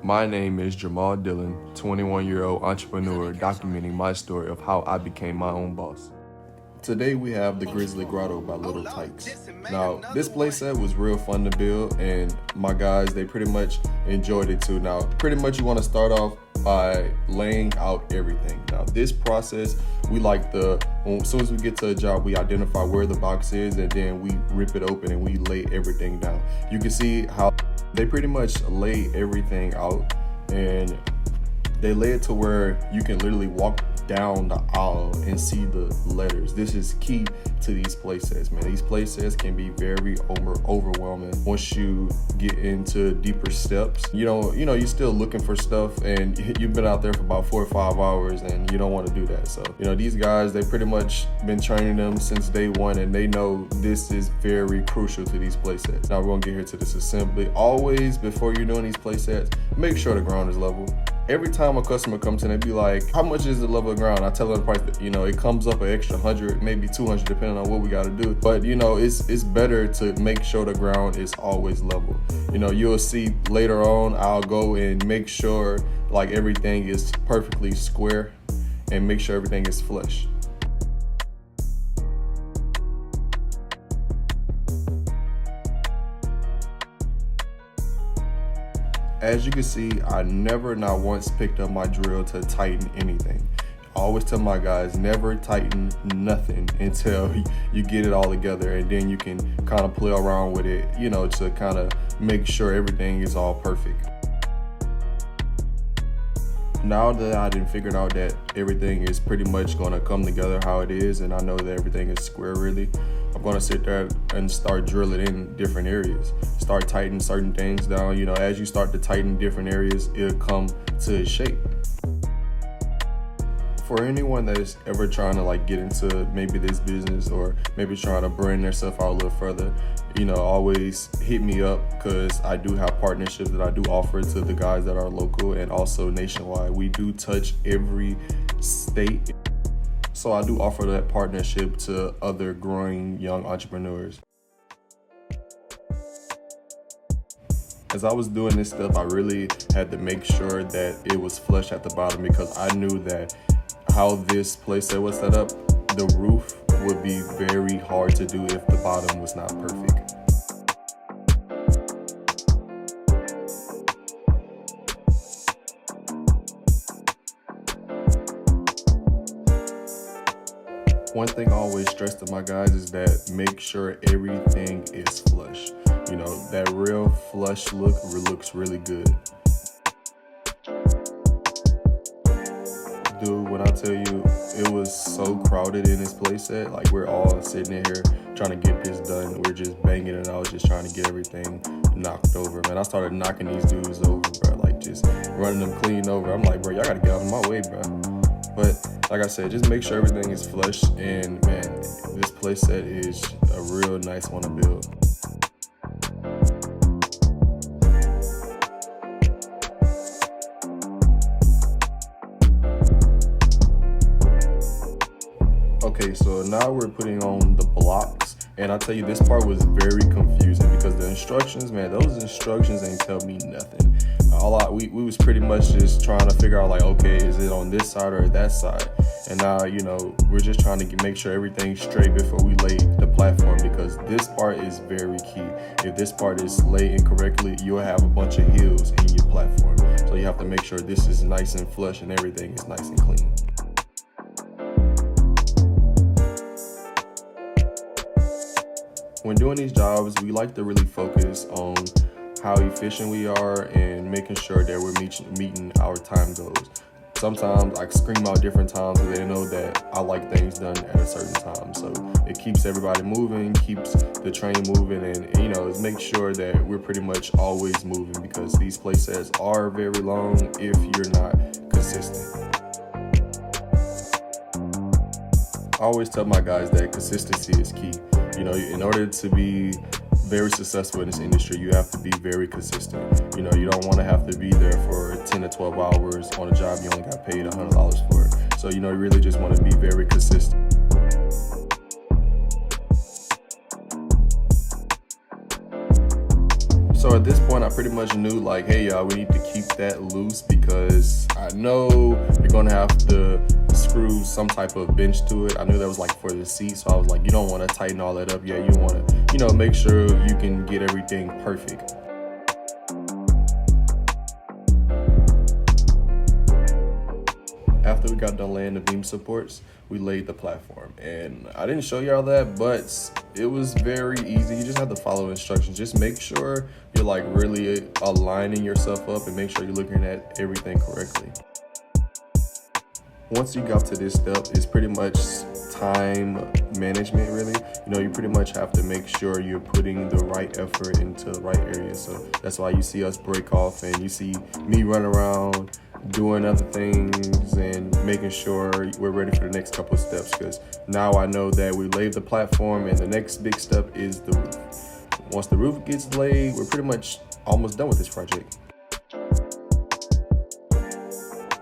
My name is Jermaldillon, 21-year-old entrepreneur documenting my story of how I became my own boss. Today we have the Grizzly Grotto by Tikes. Now, this playset was real fun to build, and my guys, they pretty much enjoyed it too. Now, pretty much you want to start off by laying out everything. Now, this process, we like as soon as we get to a job, we identify where the box is, and then we rip it open and we lay everything down. You can see how they pretty much lay everything out, and they lay it to where you can literally walk down the aisle and see the letters. This is key to these playsets, man. These playsets can be very overwhelming once you get into deeper steps. You know, you're still looking for stuff, and you've been out there for about 4 or 5 hours, and you don't want to do that. So, these guys, they pretty much been training them since day one, and they know this is very crucial to these playsets. Now we're gonna get here to this assembly. Always, before you're doing these playsets, make sure the ground is level. Every time a customer comes in, they be like, how much is the level of ground? I tell them the price, it comes up an extra 100, maybe 200, depending on what we gotta do. But it's better to make sure the ground is always level. You'll see later on, I'll go and make sure like everything is perfectly square and make sure everything is flush. As you can see, I never not once picked up my drill to tighten anything. I always tell my guys, never tighten nothing until you get it all together, and then you can kind of play around with it, to kind of make sure everything is all perfect. Now that I done figured out that everything is pretty much gonna come together how it is, and I know that everything is square really, I'm gonna sit there and start drilling in different areas. Start tightening certain things down. As you start to tighten different areas, it'll come to its shape. For anyone that is ever trying to get into maybe this business, or maybe trying to brand themselves out a little further, always hit me up, because I do have partnerships that I do offer to the guys that are local and also nationwide. We do touch every state. So I do offer that partnership to other growing young entrepreneurs. As I was doing this stuff, I really had to make sure that it was flush at the bottom, because I knew that how this playset was set up, the roof would be very hard to do if the bottom was not perfect. One thing I always stress to my guys is that make sure everything is flush. That real flush look looks really good. Dude, when I tell you, it was so crowded in this playset, we're all sitting in here trying to get this done. We're just banging it out, just trying to get everything knocked over. Man, I started knocking these dudes over, bro, just running them clean over. I'm like, bro, y'all gotta get out of my way, bro. But like I said, just make sure everything is flush, and man, this playset is a real nice one to build. Okay, so now we're putting on the blocks, and I tell you, this part was very confusing because the instructions, man, those instructions ain't tell me nothing. We was pretty much just trying to figure out okay, is it on this side or that side? And now, we're just trying to make sure everything's straight before we lay the platform, because this part is very key. If this part is laid incorrectly, you'll have a bunch of hills in your platform. So you have to make sure this is nice and flush and everything is nice and clean. When doing these jobs, we like to really focus on how efficient we are and making sure that we're meeting our time goals. Sometimes I scream out different times so they know that I like things done at a certain time. So it keeps everybody moving, keeps the train moving, and it makes sure that we're pretty much always moving, because these playsets are very long if you're not consistent. I always tell my guys that consistency is key. In order to be very successful in this industry, you have to be very consistent. You don't want to have to be there for 10 to 12 hours on a job you only got paid $100 for it. So, you really just want to be very consistent. So at this point, I pretty much knew like, hey y'all, we need to keep that loose because I know you're gonna have to screw some type of bench to it. I knew that was like for the seat, so I was like, you don't want to tighten all that up. Yeah, you want to, make sure you can get everything perfect. After we got done laying the beam supports, we laid the platform. And I didn't show y'all that, but it was very easy. You just have to follow instructions. Just make sure you're like really aligning yourself up and make sure you're looking at everything correctly. Once you got to this step, it's pretty much time management, really. You pretty much have to make sure you're putting the right effort into the right areas. So that's why you see us break off and you see me run around doing other things and making sure we're ready for the next couple of steps, because now I know that we laid the platform and the next big step is the roof. Once the roof gets laid, we're pretty much almost done with this project.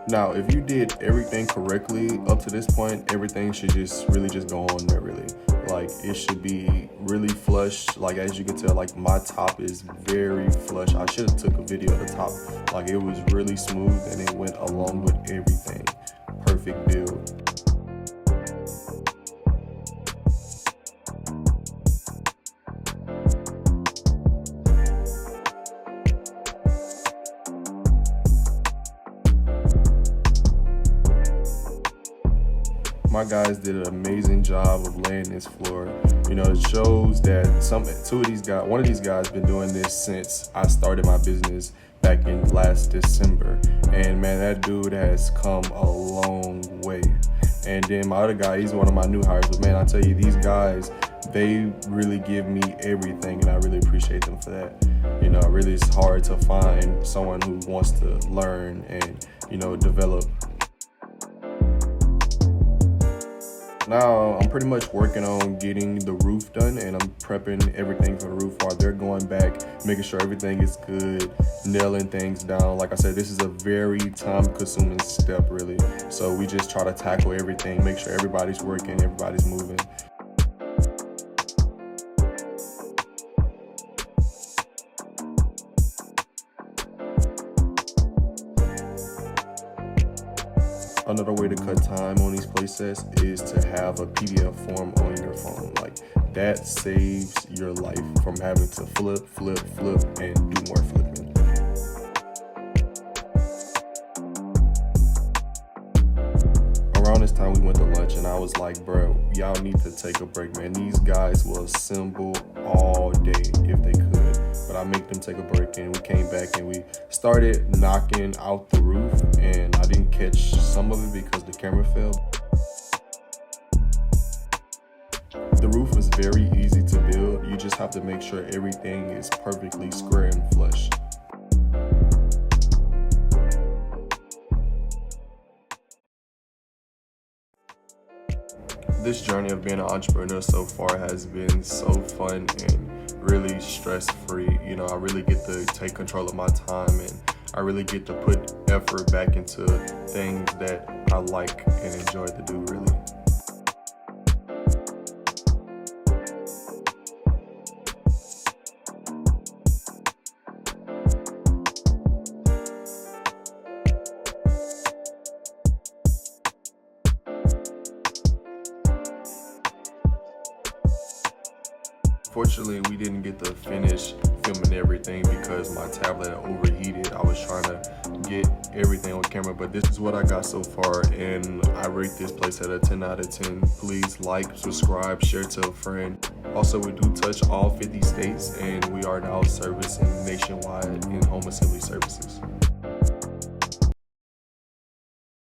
Now, if you did everything correctly up to this point, everything should really just go on there, really. Like, it should be really flush. Like, as you can tell, like, my top is very flush. I should have took a video of the top. Like, it was really smooth and it went along with everything. Perfect build. My guys did an amazing job of laying this floor. It shows that one of these guys been doing this since I started my business back in last December. And man, that dude has come a long way. And then my other guy, he's one of my new hires. But man, I tell you, these guys, they really give me everything and I really appreciate them for that. Really it's hard to find someone who wants to learn and, develop. Now, I'm pretty much working on getting the roof done and I'm prepping everything for the roof while they're going back, making sure everything is good, nailing things down. Like I said, this is a very time-consuming step, really. So we just try to tackle everything, make sure everybody's working, everybody's moving. Another way to cut time on these playsets is to have a PDF form on your phone. Like, that saves your life from having to flip, and do more flipping. Around this time, we went to lunch, and I was like, bro, y'all need to take a break, man. These guys will assemble all day if they could. But I make them take a break, and we came back and we started knocking out the roof, and I didn't catch some of it because the camera fell. The roof is very easy to build. You just have to make sure everything is perfectly square and flush. This journey of being an entrepreneur so far has been so fun and really stress-free. I really get to take control of my time and I really get to put effort back into things that I like and enjoy to do, really. Fortunately, we didn't get to finish filming everything because my tablet overheated. I was trying to get everything on camera, but this is what I got so far, and I rate this place at a 10 out of 10. Please like, subscribe, share to a friend. Also, we do touch all 50 states, and we are now servicing nationwide in home assembly services.